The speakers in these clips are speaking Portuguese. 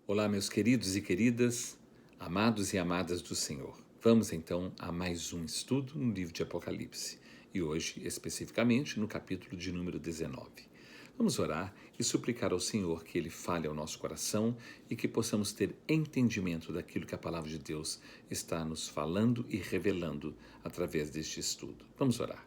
Olá, meus queridos e queridas, amados e amadas do Senhor. Vamos então a mais um estudo no livro de Apocalipse e hoje, especificamente, no capítulo de número 19. Vamos orar e suplicar ao Senhor que Ele fale ao nosso coração e que possamos ter entendimento daquilo que a palavra de Deus está nos falando e revelando através deste estudo. Vamos orar.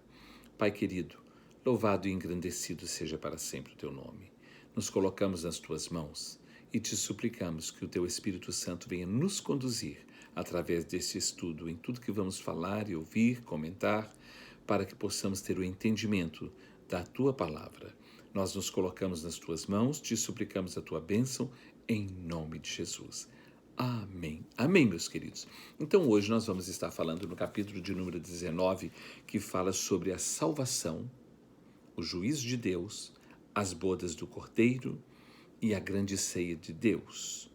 Pai querido, louvado e engrandecido seja para sempre o Teu nome. Nos colocamos nas Tuas mãos e te suplicamos que o Teu Espírito Santo venha nos conduzir através desse estudo em tudo que vamos falar e ouvir, comentar, para que possamos ter o entendimento da Tua palavra. Nós nos colocamos nas Tuas mãos, te suplicamos a Tua bênção, em nome de Jesus. Amém. Amém, meus queridos. Então, hoje nós vamos estar falando no capítulo de número 19, que fala sobre a salvação, o juízo de Deus, as bodas do Cordeiro e a grande ceia de Deus.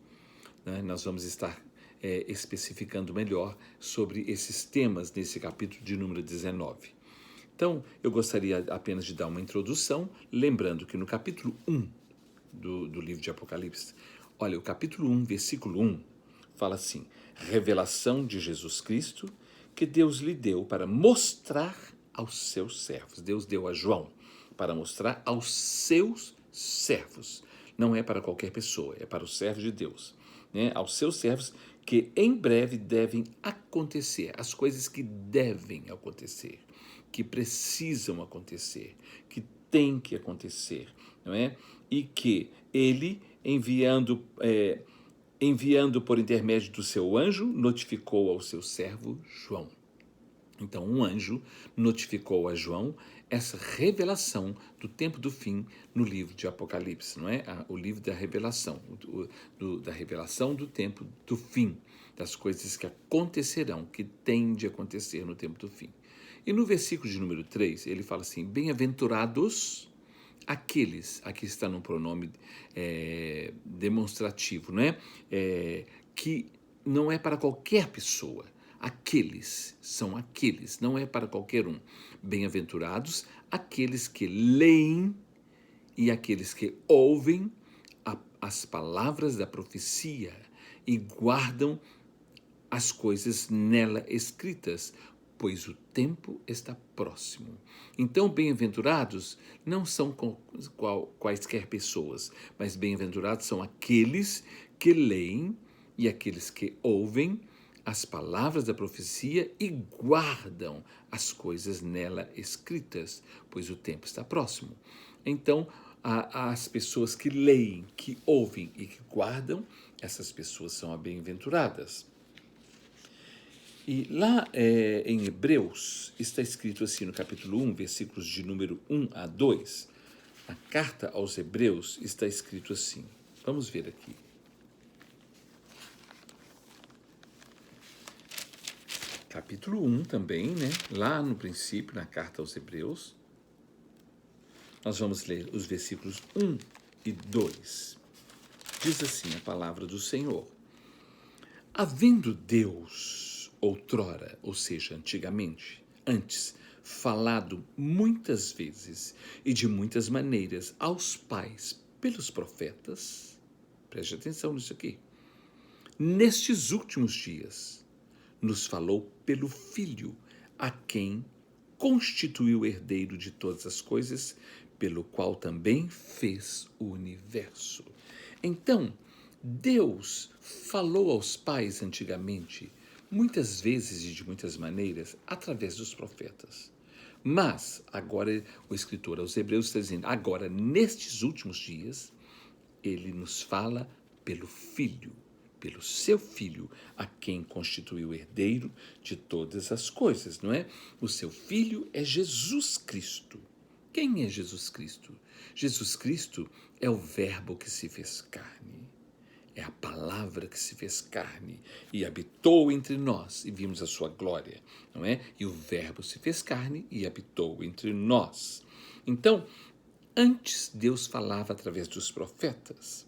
Nós vamos estar especificando melhor sobre esses temas nesse capítulo de número 19. Então, eu gostaria apenas de dar uma introdução, lembrando que no capítulo 1 do livro de Apocalipse, olha, o capítulo 1, versículo 1, fala assim: revelação de Jesus Cristo que Deus lhe deu para mostrar aos seus servos. Deus deu a João para mostrar aos seus servos. Não é para qualquer pessoa, é para os servos de Deus, aos seus servos que em breve devem acontecer, as coisas que devem acontecer, que precisam acontecer, que têm que acontecer, não é? E que ele, enviando por intermédio do seu anjo, notificou ao seu servo João. Então, um anjo notificou a João essa revelação do tempo do fim no livro de Apocalipse, não é? O livro da revelação, da revelação do tempo do fim, das coisas que acontecerão, que têm de acontecer no tempo do fim. E no versículo de número 3, ele fala assim: bem-aventurados aqueles, aqui está no pronome demonstrativo, não é? Que não é para qualquer pessoa. Aqueles são aqueles, não é para qualquer um. Bem-aventurados aqueles que leem e aqueles que ouvem as palavras da profecia e guardam as coisas nela escritas, pois o tempo está próximo. Então, bem-aventurados não são quaisquer pessoas, mas bem-aventurados são aqueles que leem e aqueles que ouvem as palavras da profecia e guardam as coisas nela escritas, pois o tempo está próximo. Então, as pessoas que leem, que ouvem e que guardam, essas pessoas são bem-aventuradas. E lá em Hebreus está escrito assim no capítulo 1, versículos de número 1 a 2, a carta aos Hebreus está escrito assim. Vamos ver aqui. Capítulo 1 também, né? Lá no princípio, na carta aos Hebreus, nós vamos ler os versículos 1 e 2. Diz assim a palavra do Senhor: havendo Deus outrora, ou seja, antes, falado muitas vezes e de muitas maneiras aos pais pelos profetas, preste atenção nisso aqui, nestes últimos dias, nos falou pelo Filho, a quem constituiu herdeiro de todas as coisas, pelo qual também fez o universo. Então, Deus falou aos pais antigamente, muitas vezes e de muitas maneiras, através dos profetas. Mas, agora o escritor aos Hebreus está dizendo, agora, nestes últimos dias, ele nos fala pelo Filho, pelo seu Filho, a quem constituiu herdeiro de todas as coisas, não é? O seu Filho é Jesus Cristo. Quem é Jesus Cristo? Jesus Cristo é o Verbo que se fez carne. É a palavra que se fez carne e habitou entre nós e vimos a sua glória, não é? E o Verbo se fez carne e habitou entre nós. Então, antes Deus falava através dos profetas.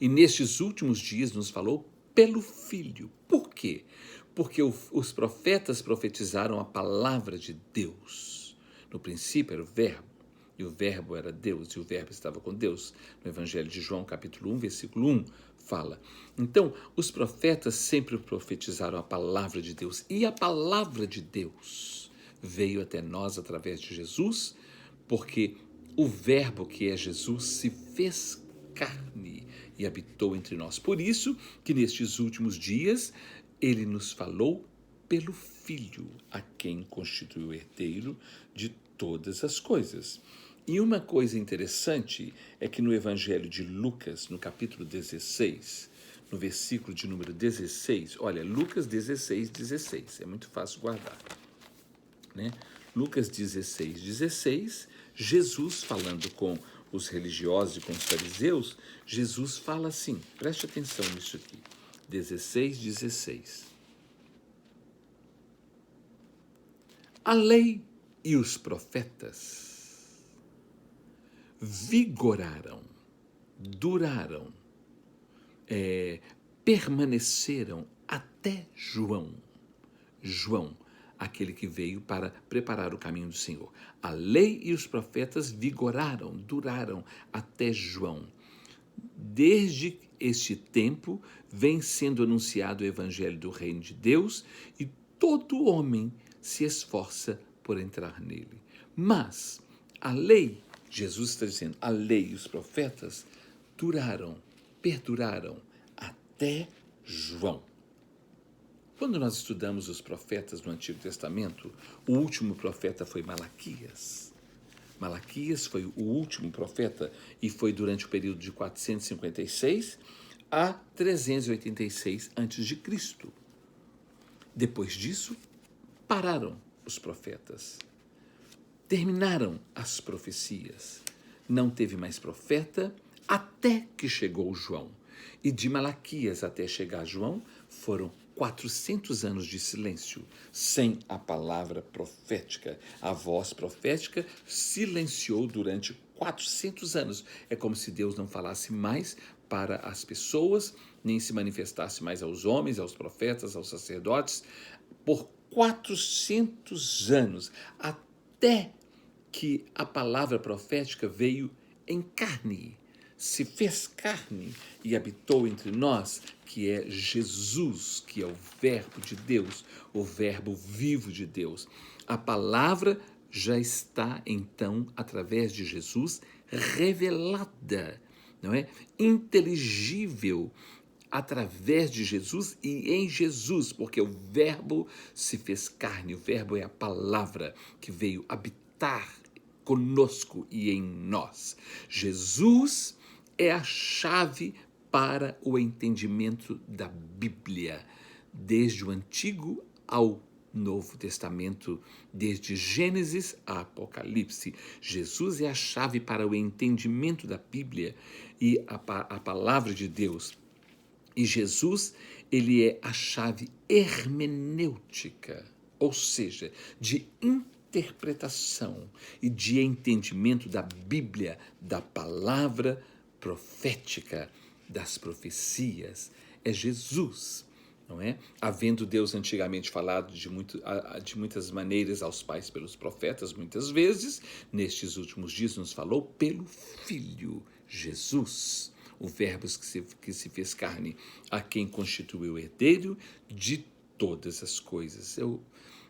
E nestes últimos dias nos falou pelo Filho. Por quê? Porque os profetas profetizaram a palavra de Deus. No princípio era o Verbo, e o Verbo era Deus, e o Verbo estava com Deus. No Evangelho de João, capítulo 1, versículo 1, fala. Então, os profetas sempre profetizaram a palavra de Deus, e a palavra de Deus veio até nós através de Jesus, porque o Verbo, que é Jesus, se fez carne e habitou entre nós. Por isso que nestes últimos dias ele nos falou pelo Filho, a quem constituiu o herdeiro de todas as coisas. E uma coisa interessante é que no Evangelho de Lucas, no capítulo 16, no versículo de número 16, olha, Lucas 16, 16, é muito fácil guardar, né? Lucas 16, 16, Jesus falando com os religiosos e com os fariseus, Jesus fala assim, preste atenção nisso aqui, 16, 16. A lei e os profetas vigoraram, duraram, permaneceram até João. João, aquele que veio para preparar o caminho do Senhor. A lei e os profetas vigoraram, duraram até João. Desde este tempo vem sendo anunciado o evangelho do reino de Deus e todo homem se esforça por entrar nele. Mas a lei, Jesus está dizendo, a lei e os profetas duraram, perduraram até João. Quando nós estudamos os profetas no Antigo Testamento, o último profeta foi Malaquias. Malaquias foi o último profeta e foi durante o período de 456 a 386 a.C. Depois disso, pararam os profetas. Terminaram as profecias. Não teve mais profeta até que chegou João. E de Malaquias até chegar João foram 400 anos de silêncio, sem a palavra profética. A voz profética silenciou durante 400 anos. É como se Deus não falasse mais para as pessoas, nem se manifestasse mais aos homens, aos profetas, aos sacerdotes, por 400 anos, até que a palavra profética veio em carne, se fez carne e habitou entre nós, que é Jesus, que é o Verbo de Deus, o Verbo vivo de Deus. A palavra já está, então, através de Jesus, revelada, não é? Inteligível, através de Jesus e em Jesus, porque o Verbo se fez carne, o Verbo é a palavra que veio habitar conosco e em nós. Jesus é a chave para o entendimento da Bíblia, desde o Antigo ao Novo Testamento, desde Gênesis a Apocalipse. Jesus é a chave para o entendimento da Bíblia e a palavra de Deus. E Jesus, ele é a chave hermenêutica, ou seja, de interpretação e de entendimento da Bíblia, da palavra profética, das profecias. É Jesus, não é? Havendo Deus antigamente falado de muitas maneiras aos pais pelos profetas, muitas vezes, nestes últimos dias nos falou pelo Filho, Jesus, o Verbo que se fez carne, a quem constituiu o herdeiro de todas as coisas. Eu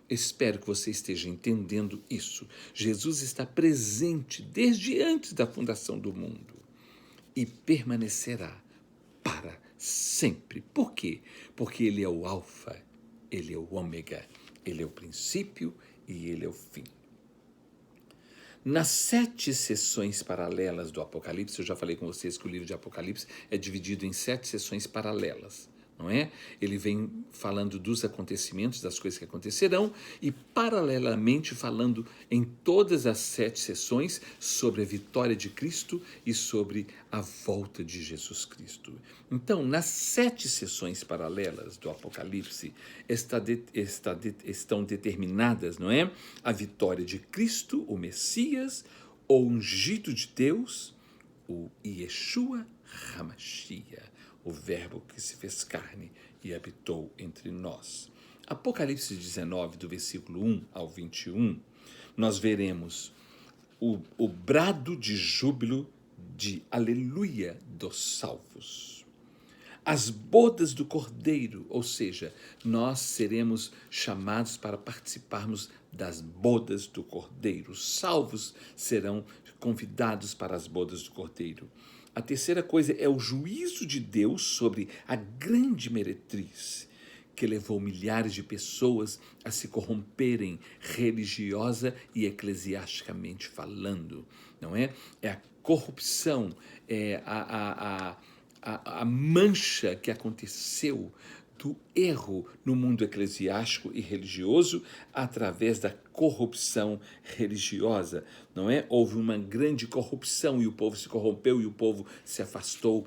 espero que você esteja entendendo isso. Jesus está presente desde antes da fundação do mundo e permanecerá para sempre. Por quê? Porque ele é o alfa, ele é o ômega, ele é o princípio e ele é o fim. Nas 7 sessões paralelas do Apocalipse, eu já falei com vocês que o livro de Apocalipse é dividido em 7 sessões paralelas, não é? Ele vem falando dos acontecimentos, das coisas que acontecerão e, paralelamente, falando em todas as 7 sessões sobre a vitória de Cristo e sobre a volta de Jesus Cristo. Então, nas 7 sessões paralelas do Apocalipse estão determinadas, não é? A vitória de Cristo, o Messias, o ungido de Deus, o Yeshua HaMashiach, o Verbo que se fez carne e habitou entre nós. Apocalipse 19, do versículo 1 ao 21, nós veremos o brado de júbilo de aleluia dos salvos. As bodas do Cordeiro, ou seja, nós seremos chamados para participarmos das bodas do Cordeiro. Os salvos serão convidados para as bodas do Cordeiro. A terceira coisa é o juízo de Deus sobre a grande meretriz, que levou milhares de pessoas a se corromperem religiosa e eclesiasticamente falando, não é? É a corrupção, é a mancha que aconteceu do erro no mundo eclesiástico e religioso através da corrupção religiosa, não é? Houve uma grande corrupção e o povo se corrompeu e o povo se afastou.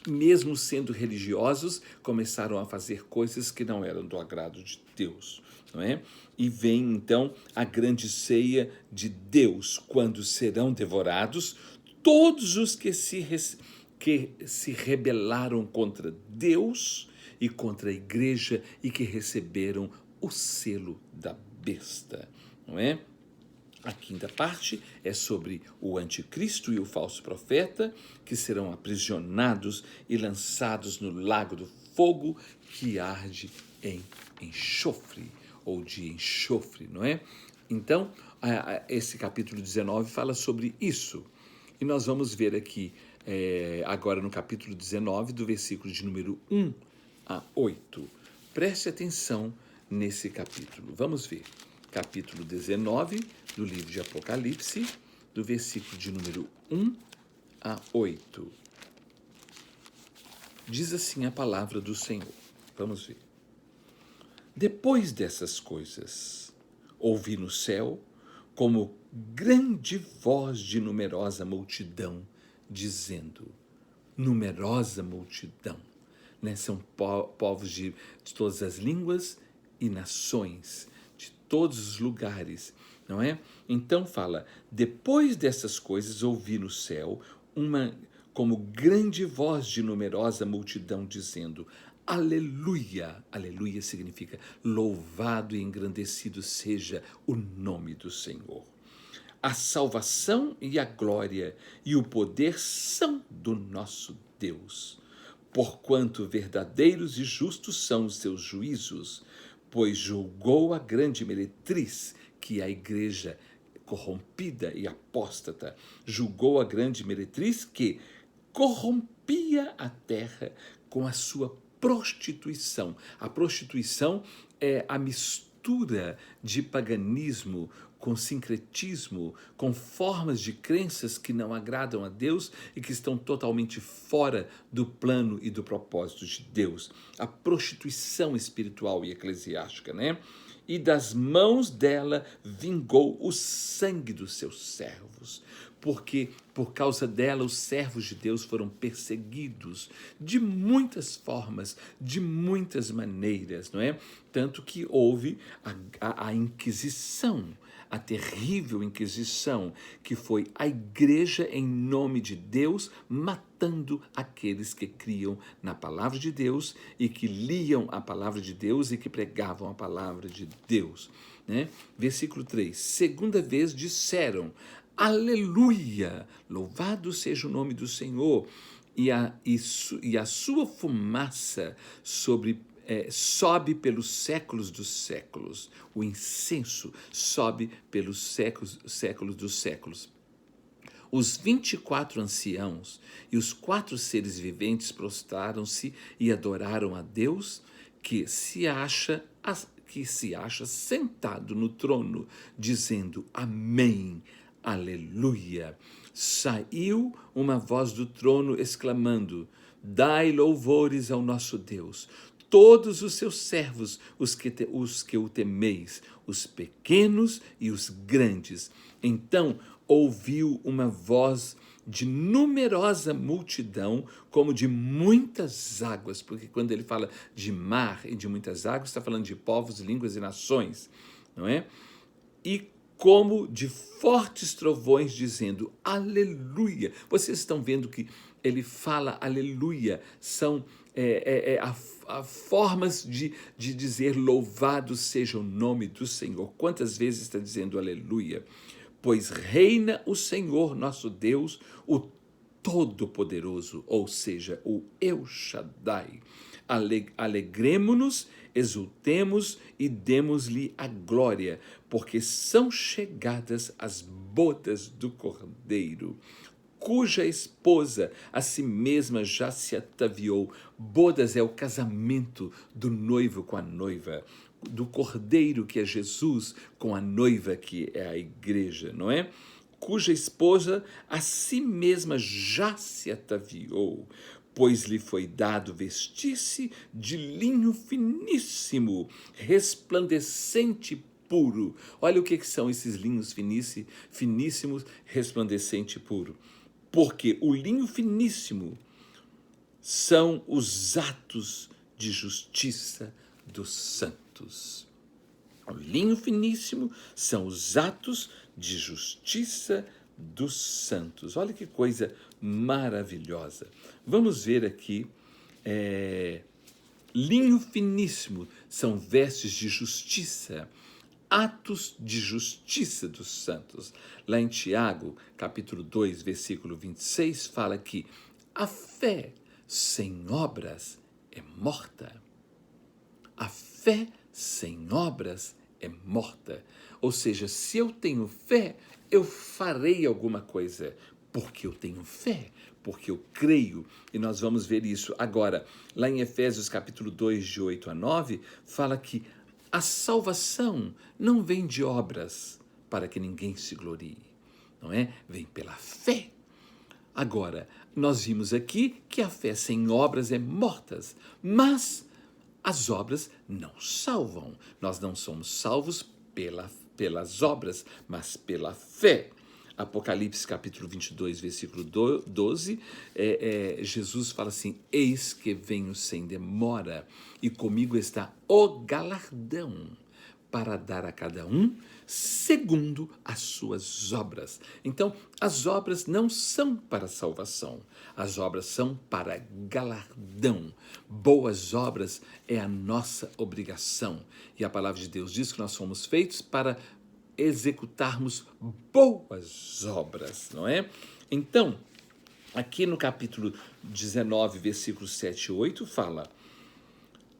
Mesmo sendo religiosos, começaram a fazer coisas que não eram do agrado de Deus, não é? E vem então a grande ceia de Deus, quando serão devorados todos os que se rebelaram contra Deus e contra a igreja e que receberam o selo da besta, não é? A quinta parte é sobre o anticristo e o falso profeta, que serão aprisionados e lançados no lago do fogo que arde em enxofre, ou de enxofre, não é? Então, esse capítulo 19 fala sobre isso. E nós vamos ver aqui, agora no capítulo 19, do versículo de número 1 a 8. Preste atenção nesse capítulo. Vamos ver. Capítulo 19 do livro de Apocalipse, do versículo de número 1 a 8. Diz assim a palavra do Senhor. Vamos ver. Depois dessas coisas, ouvi no céu como grande voz de numerosa multidão, dizendo, numerosa multidão, né? São povos de todas as línguas e nações, de todos os lugares, não é? Então fala, depois dessas coisas ouvi no céu como grande voz de numerosa multidão dizendo, aleluia, aleluia significa louvado e engrandecido seja o nome do Senhor. A salvação e a glória e o poder são do nosso Deus, porquanto verdadeiros e justos são os seus juízos, pois julgou a grande meretriz, que é a igreja corrompida e apóstata, julgou a grande meretriz que corrompia a terra com a sua prostituição. A prostituição é a mistura de paganismo com sincretismo, com formas de crenças que não agradam a Deus e que estão totalmente fora do plano e do propósito de Deus. A prostituição espiritual e eclesiástica, né? E das mãos dela vingou o sangue dos seus servos, porque por causa dela os servos de Deus foram perseguidos de muitas formas, de muitas maneiras, não é? Tanto que houve a Inquisição, a terrível Inquisição, que foi a igreja em nome de Deus matando aqueles que criam na palavra de Deus e que liam a palavra de Deus e que pregavam a palavra de Deus, né? Versículo 3, segunda vez disseram, aleluia, louvado seja o nome do Senhor, e a sua fumaça sobe pelos séculos dos séculos. O incenso sobe pelos séculos dos séculos. Os 24 anciãos e os 4 seres viventes prostraram-se e adoraram a Deus, que se acha sentado no trono, dizendo amém, aleluia. Saiu uma voz do trono exclamando, dai louvores ao nosso Deus, todos os seus servos, os que o temeis, os pequenos e os grandes. Então ouviu uma voz de numerosa multidão, como de muitas águas, porque quando ele fala de mar e de muitas águas, está falando de povos, línguas e nações, não é? E como de fortes trovões, dizendo aleluia. Vocês estão vendo que ele fala aleluia, são formas de dizer louvado seja o nome do Senhor. Quantas vezes está dizendo aleluia? pois reina o Senhor nosso Deus, o Todo-Poderoso, ou seja, o El Shaddai. Alegremo-nos, exultemos e demos-lhe a glória, porque são chegadas as bodas do Cordeiro, cuja esposa a si mesma já se ataviou. Bodas é o casamento do noivo com a noiva, do Cordeiro, que é Jesus, com a noiva, que é a igreja, não é? Cuja esposa a si mesma já se ataviou, pois lhe foi dado vestir-se de linho finíssimo, resplandecente e puro. Olha o que são esses linhos finíssimos, resplandecente e puro. Porque o linho finíssimo são os atos de justiça dos santos. O linho finíssimo são os atos de justiça dos santos. Olha que coisa maravilhosa. Vamos ver aqui. Linho finíssimo são vestes de justiça, atos de justiça dos santos. Lá em Tiago, capítulo 2, versículo 26, fala que a fé sem obras é morta. A fé sem obras é morta. Ou seja, se eu tenho fé, eu farei alguma coisa, porque eu tenho fé, porque eu creio. E nós vamos ver isso agora. Lá em Efésios capítulo 2, de 8 a 9, fala que a salvação não vem de obras para que ninguém se glorie, não é? Vem pela fé. Agora, nós vimos aqui que a fé sem obras é morta, mas as obras não salvam. Nós não somos salvos pelas obras, mas pela fé. Apocalipse capítulo 22, versículo 12, Jesus fala assim: eis que venho sem demora, e comigo está o galardão, para dar a cada um segundo as suas obras. Então, as obras não são para salvação, as obras são para galardão. Boas obras é a nossa obrigação. E a palavra de Deus diz que nós somos feitos para executarmos boas obras, não é? Então, aqui no capítulo 19, versículos 7 e 8, fala: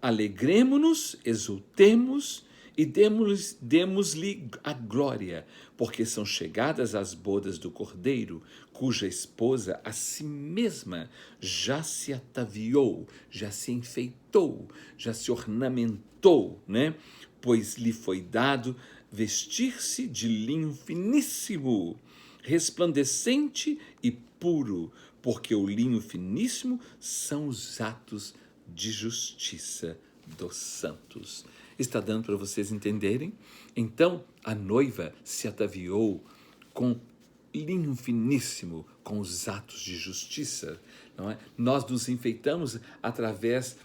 alegremo-nos, exultemos e demos-lhe a glória, porque são chegadas as bodas do Cordeiro, cuja esposa a si mesma já se ataviou, já se enfeitou, já se ornamentou, né? Pois lhe foi dado vestir-se de linho finíssimo, resplandecente e puro, porque o linho finíssimo são os atos de justiça dos santos. Está dando para vocês entenderem? Então, a noiva se ataviou com linho finíssimo, com os atos de justiça, não é? Nós nos enfeitamos através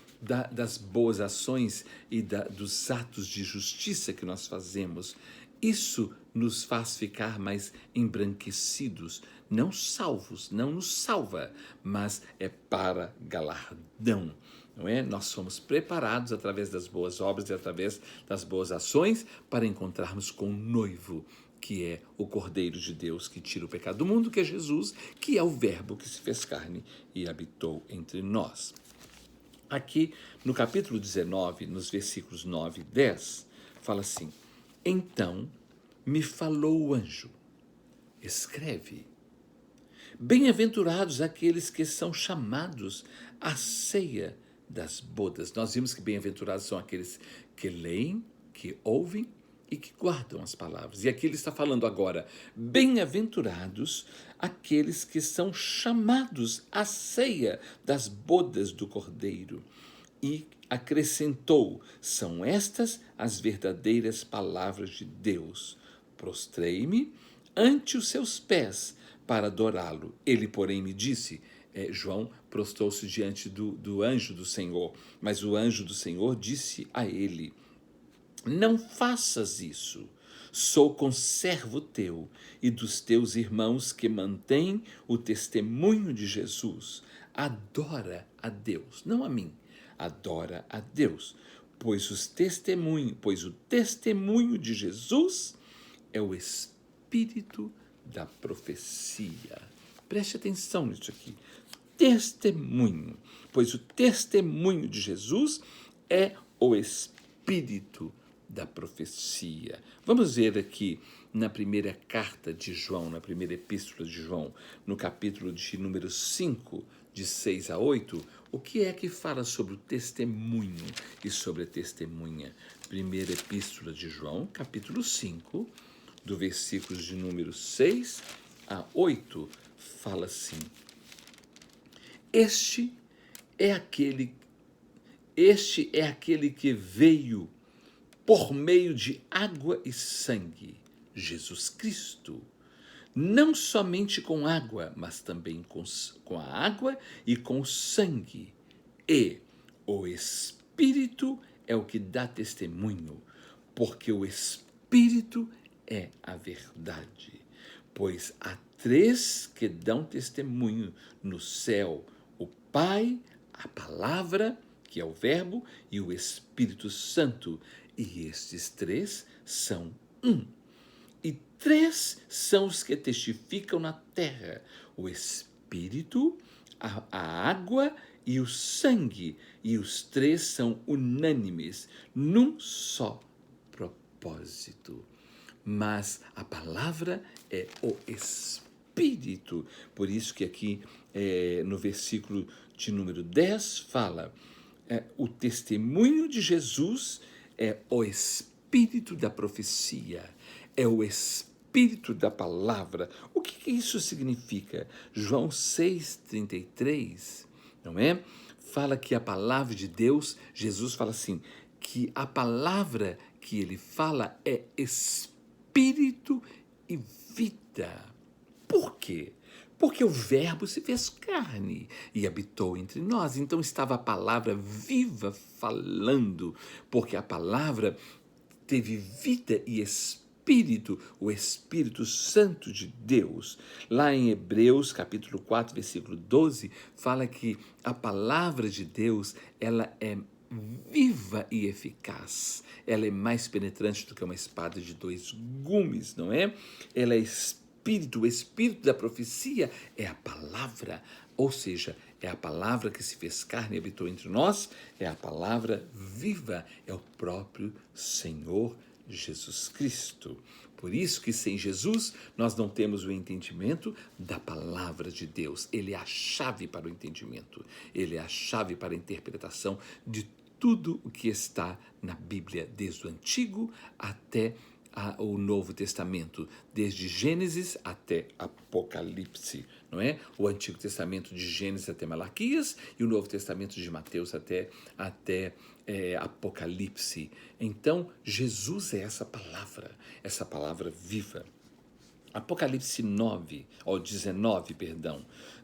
das boas ações e dos atos de justiça que nós fazemos. Isso nos faz ficar mais embranquecidos, não salvos, não nos salva, mas é para galardão. Não é? Nós somos preparados através das boas obras e através das boas ações para encontrarmos com o noivo, que é o Cordeiro de Deus que tira o pecado do mundo, que é Jesus, que é o Verbo que se fez carne e habitou entre nós. Aqui no capítulo 19, nos versículos 9 e 10, fala assim: então me falou o anjo, escreve, bem-aventurados aqueles que são chamados à ceia das bodas. Nós vimos que bem-aventurados são aqueles que leem, que ouvem e que guardam as palavras. E aqui ele está falando agora, bem-aventurados aqueles que são chamados à ceia das bodas do Cordeiro. E acrescentou, são estas as verdadeiras palavras de Deus. Prostrei-me ante os seus pés para adorá-lo. Ele, porém, me disse, João prostrou-se diante do anjo do Senhor, mas o anjo do Senhor disse a ele: não faças isso, sou conservo teu e dos teus irmãos que mantêm o testemunho de Jesus. Adora a Deus, não a mim, adora a Deus, pois o testemunho de Jesus é o Espírito espírito da profecia. Preste atenção nisso aqui. Testemunho, pois o testemunho de Jesus é o espírito da profecia. Vamos ver aqui na primeira carta de João, na primeira epístola de João, no capítulo de número 5, de 6 a 8, o que é que fala sobre o testemunho e sobre a testemunha. Primeira epístola de João, capítulo 5, do versículos de número 6 a 8, fala assim: Este é aquele que veio por meio de água e sangue, Jesus Cristo. Não somente com água, mas também com a água e com o sangue. E o Espírito é o que dá testemunho, porque o Espírito é a verdade. Pois há três que dão testemunho no céu: o Pai, a Palavra, que é o Verbo, e o Espírito Santo. E estes três são um. E três são os que testificam na terra: o Espírito, a água e o sangue. E os três são unânimes num só propósito. Mas a palavra é o Espírito. Por isso que aqui no versículo de número 10 fala: o testemunho de Jesus é o Espírito da profecia, é o Espírito da palavra. O que isso significa? João 6,33, não é? Fala que a palavra de Deus, Jesus fala assim, que a palavra que ele fala é espírito e vida. Por quê? Porque o Verbo se fez carne e habitou entre nós. Então estava a palavra viva falando, porque a palavra teve vida e espírito, o Espírito Santo de Deus. Lá em Hebreus, capítulo 4, versículo 12, fala que a palavra de Deus, ela é viva e eficaz. Ela é mais penetrante do que uma espada de dois gumes, não é? Ela é espírito, o espírito da profecia é a palavra, ou seja, é a palavra que se fez carne e habitou entre nós, é a palavra viva, é o próprio Senhor Jesus Cristo. Por isso que sem Jesus nós não temos o entendimento da palavra de Deus. Ele é a chave para o entendimento, ele é a chave para a interpretação de tudo o que está na Bíblia, desde o Antigo até o Novo Testamento, desde Gênesis até Apocalipse, não é? O Antigo Testamento de Gênesis até Malaquias e o Novo Testamento de Mateus até Apocalipse. Então, Jesus é essa palavra viva. Apocalipse 19,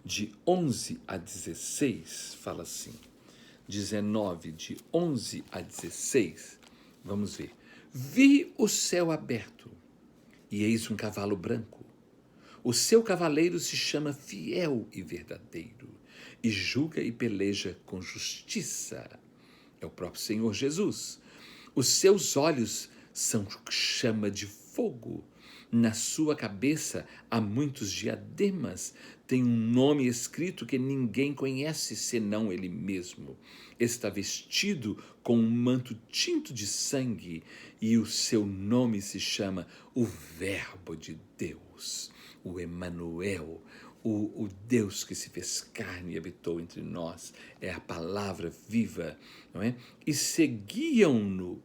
de 11 a 16, fala assim, 19, de 11 a 16, vamos ver. Vi o céu aberto, e eis um cavalo branco. O seu cavaleiro se chama Fiel e Verdadeiro, e julga e peleja com justiça. É o próprio Senhor Jesus. Os seus olhos são chama de fogo. Na sua cabeça há muitos diademas. Tem um nome escrito que ninguém conhece senão ele mesmo. Está vestido com um manto tinto de sangue e o seu nome se chama o Verbo de Deus, o Emanuel, o Deus que se fez carne e habitou entre nós. É a palavra viva, não é? E seguiam-no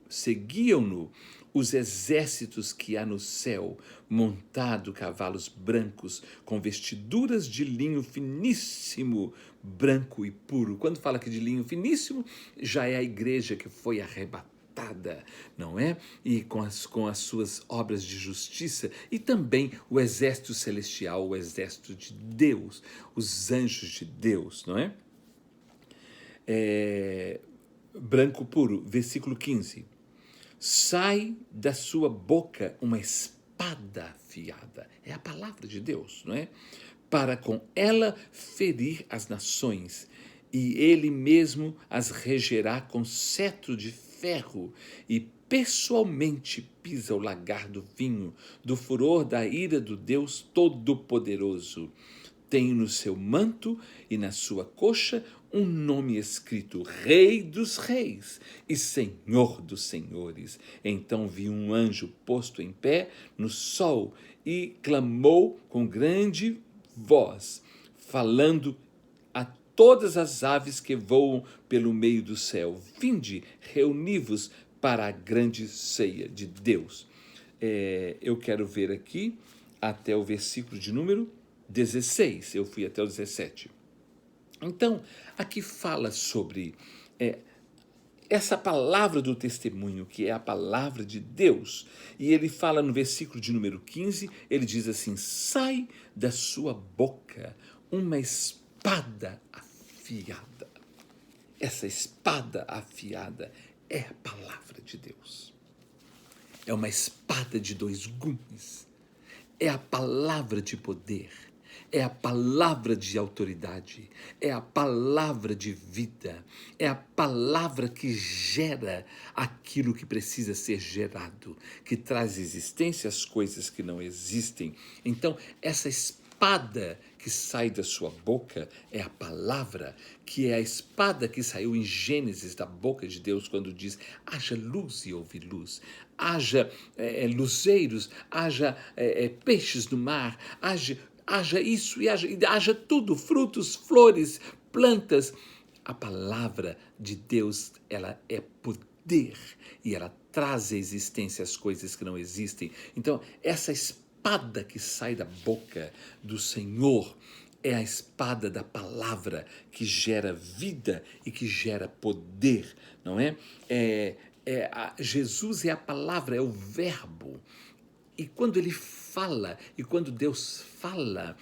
os exércitos que há no céu, montado cavalos brancos, com vestiduras de linho finíssimo, branco e puro. Quando fala aqui de linho finíssimo, já é a igreja que foi arrebatada, não é? E com as suas obras de justiça, e também o exército celestial, o exército de Deus, os anjos de Deus, não é? Branco puro, versículo 15. Sai da sua boca uma espada afiada. É a palavra de Deus, não é? Para com ela ferir as nações, e ele mesmo as regerá com cetro de ferro, e pessoalmente pisa o lagar do vinho, do furor da ira do Deus Todo-Poderoso. Tem no seu manto e na sua coxa um nome escrito: Rei dos Reis e Senhor dos Senhores. Então vi um anjo posto em pé no sol e clamou com grande voz, falando a todas as aves que voam pelo meio do céu: Vinde, reuni-vos para a grande ceia de Deus. Eu quero ver aqui até o versículo de número 16. Eu fui até o 17. Então, aqui fala sobre essa palavra do testemunho, que é a palavra de Deus. E ele fala no versículo de número 15, ele diz assim: sai da sua boca uma espada afiada. Essa espada afiada é a palavra de Deus. É uma espada de dois gumes. É a palavra de poder. É a palavra de autoridade, é a palavra de vida, é a palavra que gera aquilo que precisa ser gerado, que traz existência às coisas que não existem. Então, essa espada que sai da sua boca é a palavra, que é a espada que saiu em Gênesis da boca de Deus quando diz: haja luz e houve luz, haja luzeiros, haja peixes no mar, haja isso e haja tudo, frutos, flores, plantas. A palavra de Deus, ela é poder e ela traz à existência as coisas que não existem. Então, essa espada que sai da boca do Senhor é a espada da palavra que gera vida e que gera poder, não é? Jesus é a palavra, é o verbo. E quando ele fala, e quando Deus fala,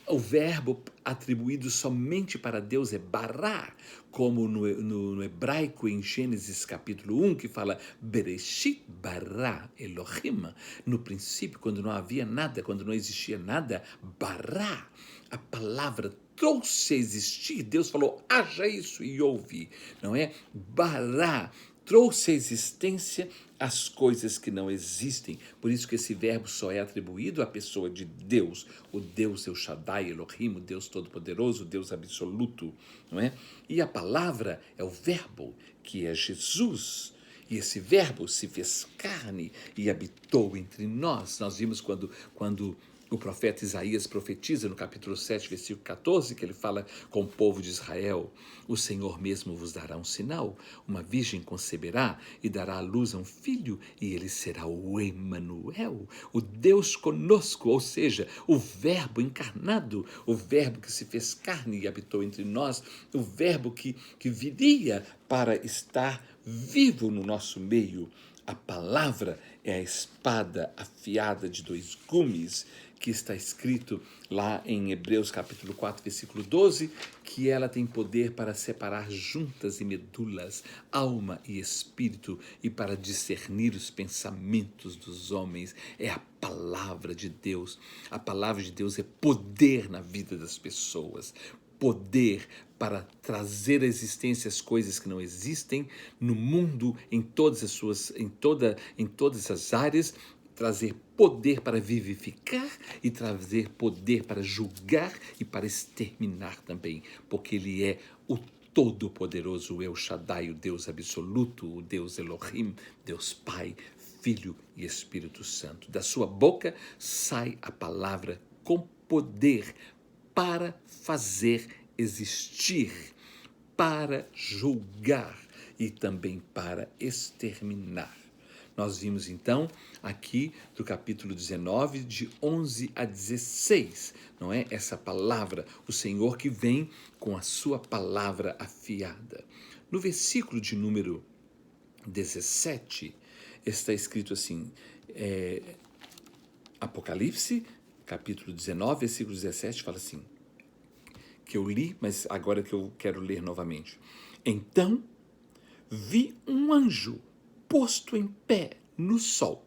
o verbo atribuído somente para Deus é bará, como no hebraico em Gênesis capítulo 1, que fala Bereshit bará Elohim. No princípio, quando não havia nada, quando não existia nada, bará, a palavra trouxe a existir. Deus falou: haja isso e houve, não é? Bará trouxe à existência as coisas que não existem. Por isso que esse verbo só é atribuído à pessoa de Deus, o Deus El Shaddai, Elohim, o Deus Todo-Poderoso, o Deus Absoluto, não é? E a palavra é o verbo, que é Jesus. E esse verbo se fez carne e habitou entre nós. Nós vimos quando o profeta Isaías profetiza no capítulo 7, versículo 14, que ele fala com o povo de Israel: o Senhor mesmo vos dará um sinal, uma virgem conceberá e dará à luz a um filho, e ele será o Emanuel, o Deus conosco, ou seja, o verbo encarnado, o verbo que se fez carne e habitou entre nós, o verbo que viria para estar vivo no nosso meio. A palavra é a espada afiada de dois gumes, que está escrito lá em Hebreus capítulo 4, versículo 12, que ela tem poder para separar juntas e medulas, alma e espírito, e para discernir os pensamentos dos homens. É a palavra de Deus. A palavra de Deus é poder na vida das pessoas. Poder para trazer à existência as coisas que não existem no mundo, em todas as áreas, trazer poder para vivificar e trazer poder para julgar e para exterminar também, porque ele é o Todo-Poderoso, o El Shaddai, o Deus absoluto, o Deus Elohim, Deus Pai, Filho e Espírito Santo. Da sua boca sai a palavra com poder para fazer existir, para julgar e também para exterminar. Nós vimos então aqui do capítulo 19, de 11 a 16, não é? Essa palavra, o Senhor que vem com a sua palavra afiada. No versículo de número 17, está escrito assim, Apocalipse, capítulo 19, versículo 17, fala assim, que eu li, mas agora que eu quero ler novamente. Então, vi um anjo posto em pé no sol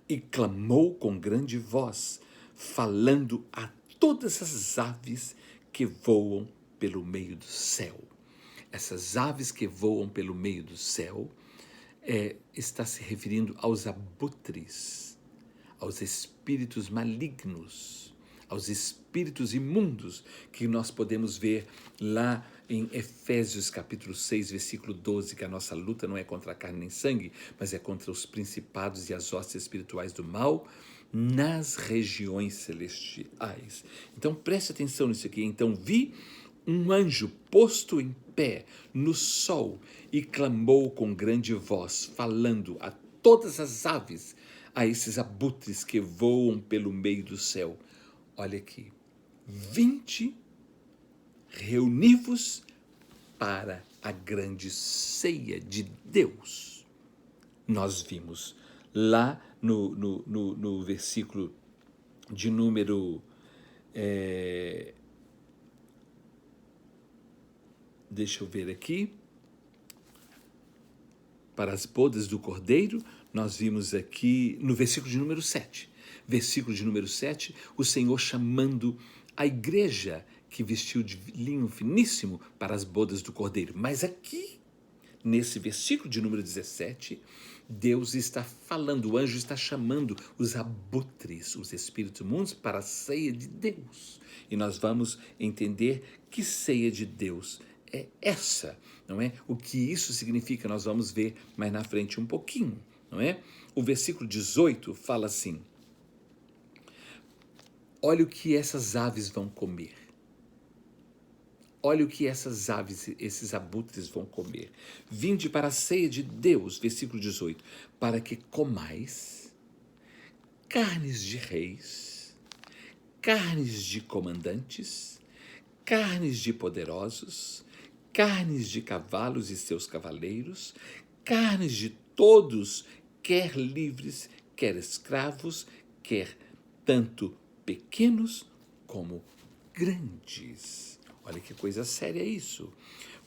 e clamou com grande voz, falando a todas as aves que voam pelo meio do céu. Essas aves que voam pelo meio do céu está se referindo aos abutres, aos espíritos malignos, aos espíritos imundos, que nós podemos ver lá em Efésios capítulo 6, versículo 12, que a nossa luta não é contra a carne nem sangue, mas é contra os principados e as hostes espirituais do mal nas regiões celestiais. Então preste atenção nisso aqui. Então vi um anjo posto em pé no sol e clamou com grande voz, falando a todas as aves, a esses abutres que voam pelo meio do céu. Olha aqui, 20 reuni-vos para a grande ceia de Deus. Nós vimos lá no versículo de número... deixa eu ver aqui. Para as bodas do Cordeiro, nós vimos aqui no versículo de número 7. Versículo de número 7, o Senhor chamando a igreja que vestiu de linho finíssimo para as bodas do Cordeiro. Mas aqui, nesse versículo de número 17, Deus está falando, o anjo está chamando os abutres, os espíritos imundos, para a ceia de Deus. E nós vamos entender que ceia de Deus é essa, não é? O que isso significa, nós vamos ver mais na frente um pouquinho, não é? O versículo 18 fala assim: olha o que essas aves vão comer. Olha o que essas aves, esses abutres vão comer. Vinde para a ceia de Deus, versículo 18, para que comais carnes de reis, carnes de comandantes, carnes de poderosos, carnes de cavalos e seus cavaleiros, carnes de todos, quer livres, quer escravos, quer tanto pequenos como grandes. Olha que coisa séria isso.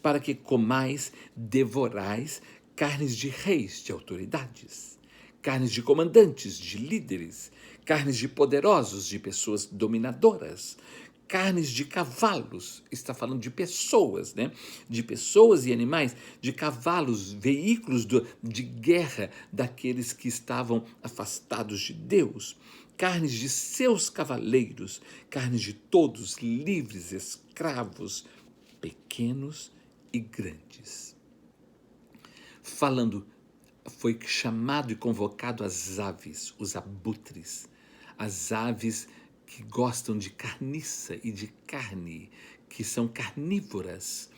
Para que comais, devorais carnes de reis, de autoridades, carnes de comandantes, de líderes, carnes de poderosos, de pessoas dominadoras, carnes de cavalos, está falando de pessoas, né? De pessoas e animais, de cavalos, veículos de guerra daqueles que estavam afastados de Deus, carnes de seus cavaleiros, carnes de todos, livres, escravos, pequenos e grandes. Falando, foi chamado e convocado as aves, os abutres, as aves que gostam de carniça e de carne, que são carnívoras,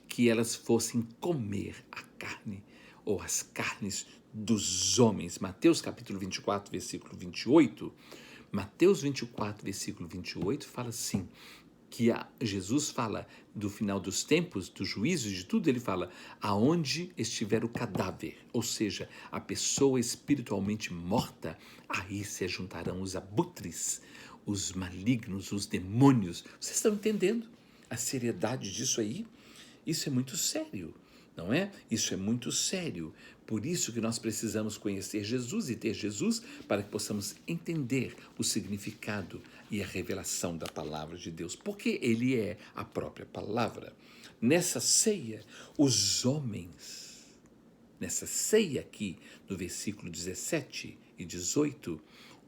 que elas fossem comer a carne ou as carnes dos homens. Mateus capítulo 24, versículo 28, Mateus 24, versículo 28 fala assim, que Jesus fala do final dos tempos, do juízo, de tudo, ele fala, aonde estiver o cadáver, ou seja, a pessoa espiritualmente morta, aí se juntarão os abutres, os malignos, os demônios. Vocês estão entendendo a seriedade disso aí? Isso é muito sério, não é? Isso é muito sério. Por isso que nós precisamos conhecer Jesus e ter Jesus para que possamos entender o significado e a revelação da palavra de Deus, porque ele é a própria palavra. Nessa ceia, os homens, nessa ceia aqui, no versículo 17 e 18,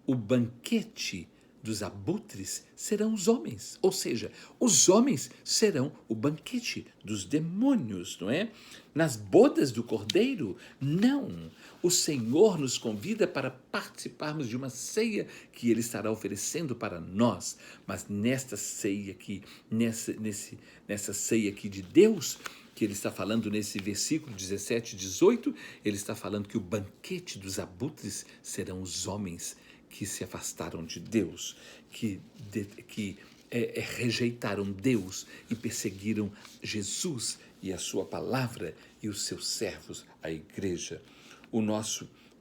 o banquete dos abutres serão os homens, ou seja, os homens serão o banquete dos demônios, não é? Nas bodas do Cordeiro, não. O Senhor nos convida para participarmos de uma ceia que Ele estará oferecendo para nós, mas nesta ceia aqui, nessa ceia aqui de Deus, que ele está falando nesse versículo 17 e 18, ele está falando que o banquete dos abutres serão os homens que se afastaram de Deus, que rejeitaram Deus e perseguiram Jesus e a sua palavra e os seus servos, a igreja.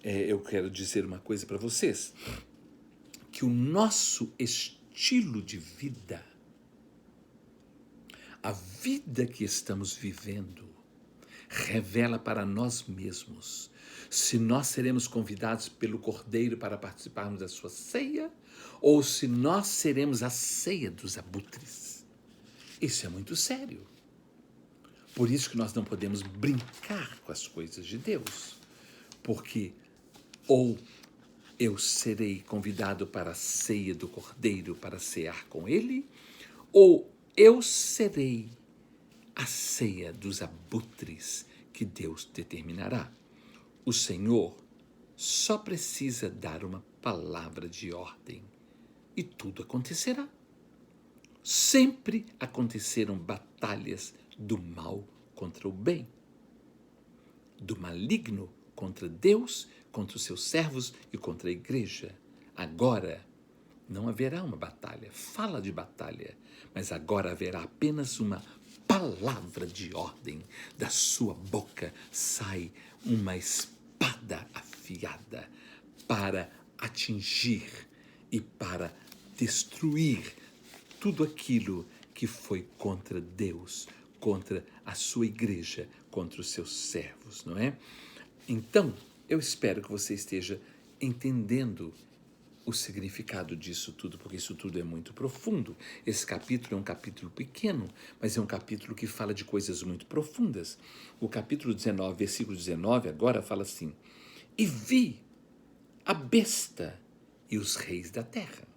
Eu quero dizer uma coisa para vocês, que o nosso estilo de vida, a vida que estamos vivendo, revela para nós mesmos se nós seremos convidados pelo Cordeiro para participarmos da sua ceia ou se nós seremos a ceia dos abutres. Isso é muito sério. Por isso que nós não podemos brincar com as coisas de Deus. porque ou eu serei convidado para a ceia do Cordeiro para cear com ele, ou eu serei a ceia dos abutres que Deus determinará. O Senhor só precisa dar uma palavra de ordem e tudo acontecerá. Sempre aconteceram batalhas do mal contra o bem, do maligno contra Deus, contra os seus servos e contra a igreja. Agora não haverá uma batalha, fala de batalha, mas agora haverá apenas uma palavra de ordem. Da sua boca sai uma espada afiada para atingir e para destruir tudo aquilo que foi contra Deus, contra a sua igreja, contra os seus servos, não é? Então, eu espero que você esteja entendendo o significado disso tudo, porque isso tudo é muito profundo. Esse capítulo é um capítulo pequeno, mas é um capítulo que fala de coisas muito profundas. O capítulo 19, versículo 19, agora fala assim: e vi a besta e os reis da terra,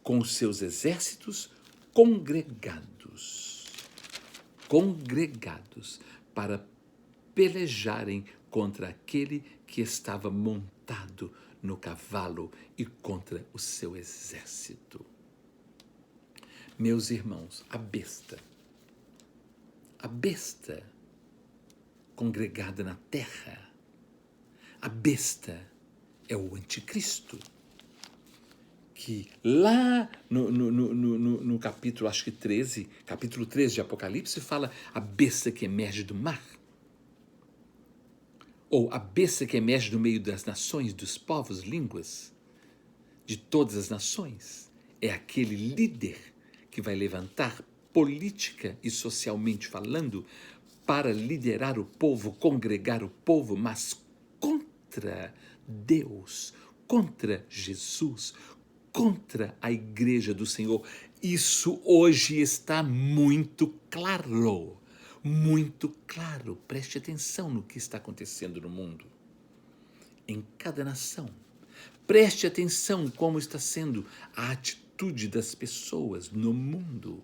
com os seus exércitos congregados para pelejarem contra aquele que estava montado no cavalo e contra o seu exército. Meus irmãos, a besta congregada na terra, a besta é o anticristo, que lá no capítulo, acho que 13, capítulo 13 de Apocalipse, fala a besta que emerge do mar, ou a besta que emerge do meio das nações, dos povos, línguas, de todas as nações. É aquele líder que vai levantar política e socialmente falando para liderar o povo, congregar o povo, mas contra Deus, contra Jesus, contra a igreja do Senhor. Isso hoje está muito claro. Muito claro. Preste atenção no que está acontecendo no mundo, em cada nação. Preste atenção como está sendo a atitude das pessoas no mundo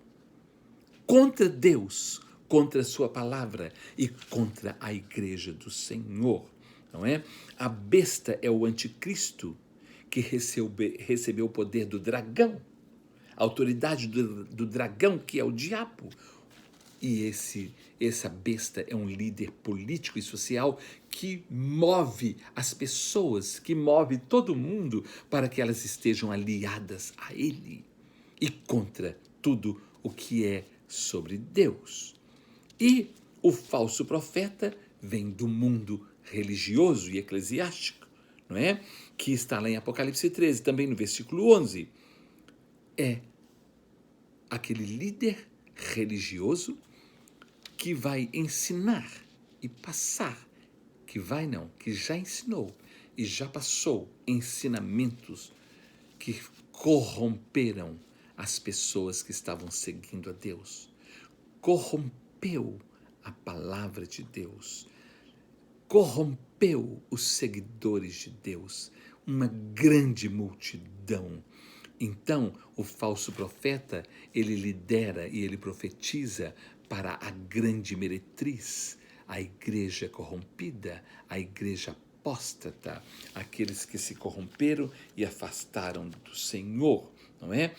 contra Deus, contra a sua palavra e contra a igreja do Senhor, não é? A besta é o anticristo que recebeu o poder do dragão, a autoridade do dragão, que é o diabo. E essa besta é um líder político e social que move as pessoas, que move todo mundo para que elas estejam aliadas a ele e contra tudo o que é sobre Deus. E o falso profeta vem do mundo religioso e eclesiástico, não é? Que está lá em Apocalipse 13, também no versículo 11. É aquele líder religioso que vai ensinar e passar, que já ensinou e já passou ensinamentos que corromperam as pessoas que estavam seguindo a Deus, corrompeu a palavra de Deus, corrompeu os seguidores de Deus, uma grande multidão. Então, o falso profeta, ele lidera e ele profetiza para a grande meretriz, a igreja corrompida, a igreja apóstata, aqueles que se corromperam e afastaram do Senhor, não é?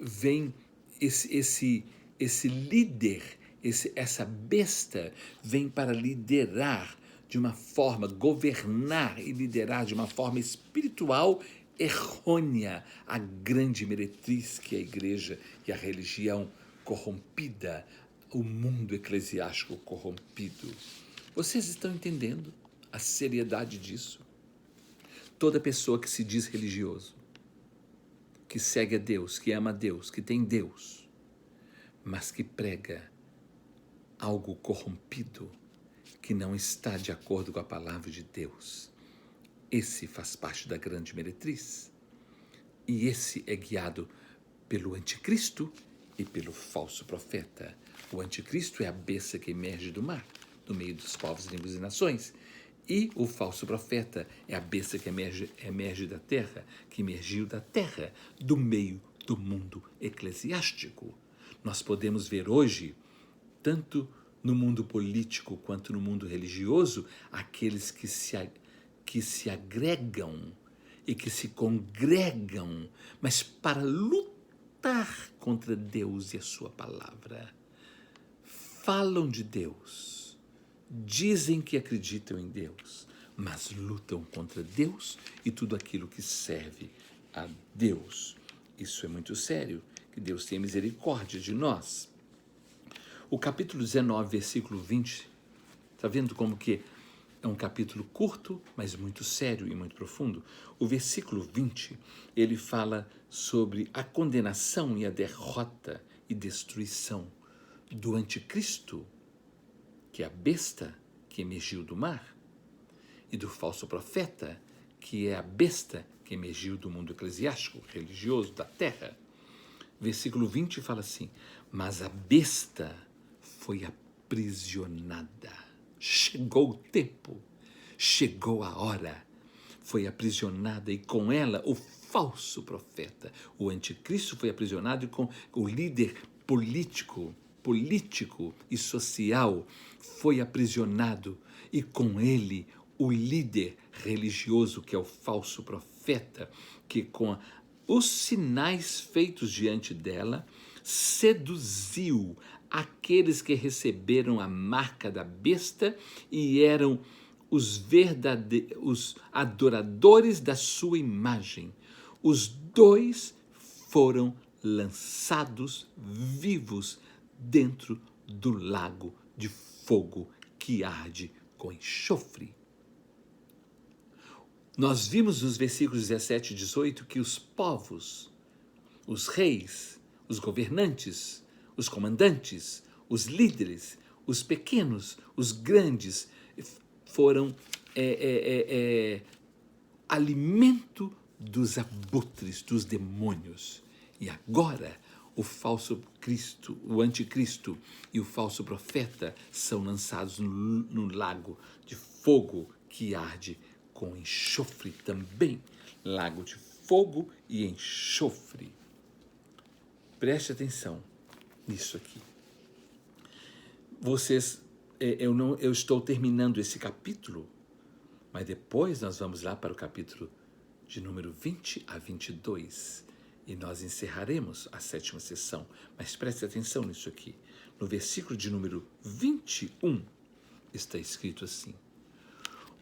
Vem esse líder, essa besta vem para liderar de uma forma, governar e liderar de uma forma espiritual errônea a grande meretriz que é a igreja e a religião corrompida, o mundo eclesiástico corrompido. Vocês estão entendendo a seriedade disso? Toda pessoa que se diz religioso, que segue a Deus, que ama a Deus, que tem Deus, mas que prega algo corrompido, que não está de acordo com a palavra de Deus, esse faz parte da grande meretriz. E esse é guiado pelo anticristo e pelo falso profeta. O anticristo é a besta que emerge do mar, no meio dos povos, línguas e nações. E o falso profeta é a besta que emerge da terra, que emergiu da terra, do meio do mundo eclesiástico. Nós podemos ver hoje, tanto no mundo político quanto no mundo religioso, aqueles que se agregam e que se congregam, mas para lutar contra Deus e a sua palavra. Falam de Deus, dizem que acreditam em Deus, mas lutam contra Deus e tudo aquilo que serve a Deus. Isso é muito sério, que Deus tenha misericórdia de nós. O capítulo 19, versículo 20, está vendo como que é um capítulo curto, mas muito sério e muito profundo? O versículo 20, ele fala sobre a condenação e a derrota e destruição do anticristo, que é a besta que emergiu do mar, e do falso profeta, que é a besta que emergiu do mundo eclesiástico, religioso, da terra. Versículo 20 fala assim: mas a besta foi aprisionada. Chegou o tempo, chegou a hora, foi aprisionada, e com ela o falso profeta. O anticristo foi aprisionado, e com o líder político e social foi aprisionado, e com ele o líder religioso, que é o falso profeta, que com os sinais feitos diante dela seduziu aqueles que receberam a marca da besta e eram os adoradores da sua imagem. Os dois foram lançados vivos dentro do lago de fogo que arde com enxofre. Nós vimos nos versículos 17 e 18 que os povos, os reis, os governantes, os comandantes, os líderes, os pequenos, os grandes, foram alimento dos abutres, dos demônios. E agora o falso Cristo, o anticristo e o falso profeta são lançados no lago de fogo que arde com enxofre também. Lago de fogo e enxofre. Preste atenção nisso aqui. Eu estou terminando esse capítulo, mas depois nós vamos lá para o capítulo de número 20 a 22 e nós encerraremos a 7ª sessão. Mas preste atenção nisso aqui. No versículo de número 21 está escrito assim: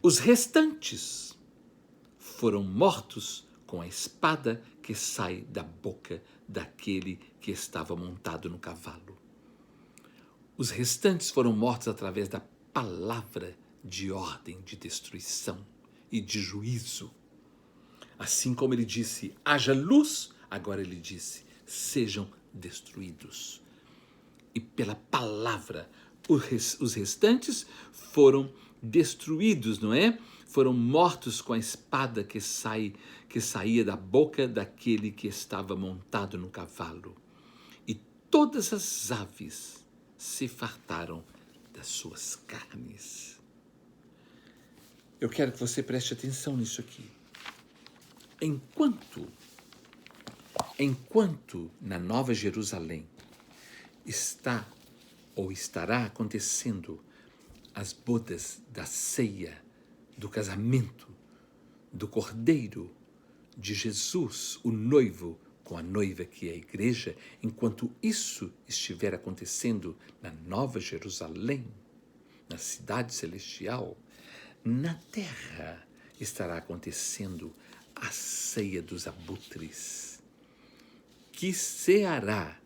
os restantes foram mortos com a espada que sai da boca daquele que estava montado no cavalo. Os restantes foram mortos através da palavra de ordem, de destruição e de juízo. Assim como ele disse, haja luz, agora ele disse, sejam destruídos. E pela palavra, os restantes foram destruídos, não é? Foram mortos com a espada que saía da boca daquele que estava montado no cavalo. E todas as aves se fartaram das suas carnes. Eu quero que você preste atenção nisso aqui. Enquanto na Nova Jerusalém estará acontecendo as bodas da ceia, do casamento, do Cordeiro, de Jesus, o noivo, com a noiva que é a igreja, enquanto isso estiver acontecendo na Nova Jerusalém, na cidade celestial, na terra estará acontecendo a ceia dos abutres, que ceará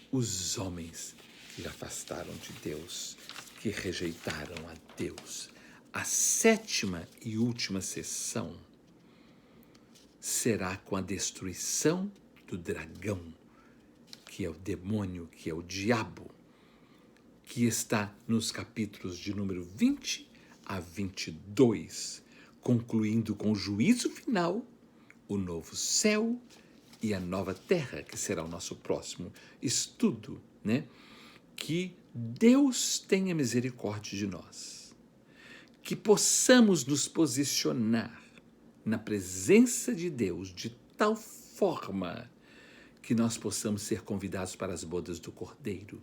os homens que afastaram de Deus, que rejeitaram a Deus. A 7ª e última sessão será com a destruição do dragão, que é o demônio, que é o diabo, que está nos capítulos de número 20 a 22, concluindo com o juízo final, o novo céu e a nova terra, que será o nosso próximo estudo, né? Que Deus tenha misericórdia de nós, que possamos nos posicionar na presença de Deus de tal forma que nós possamos ser convidados para as bodas do Cordeiro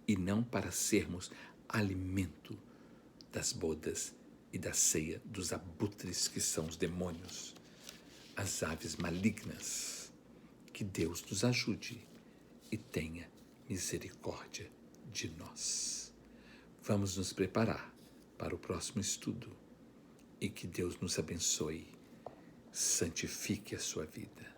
e não para sermos alimento das bodas e da ceia dos abutres, que são os demônios, as aves malignas. Que Deus nos ajude e tenha misericórdia de nós. Vamos nos preparar para o próximo estudo e que Deus nos abençoe, santifique a sua vida.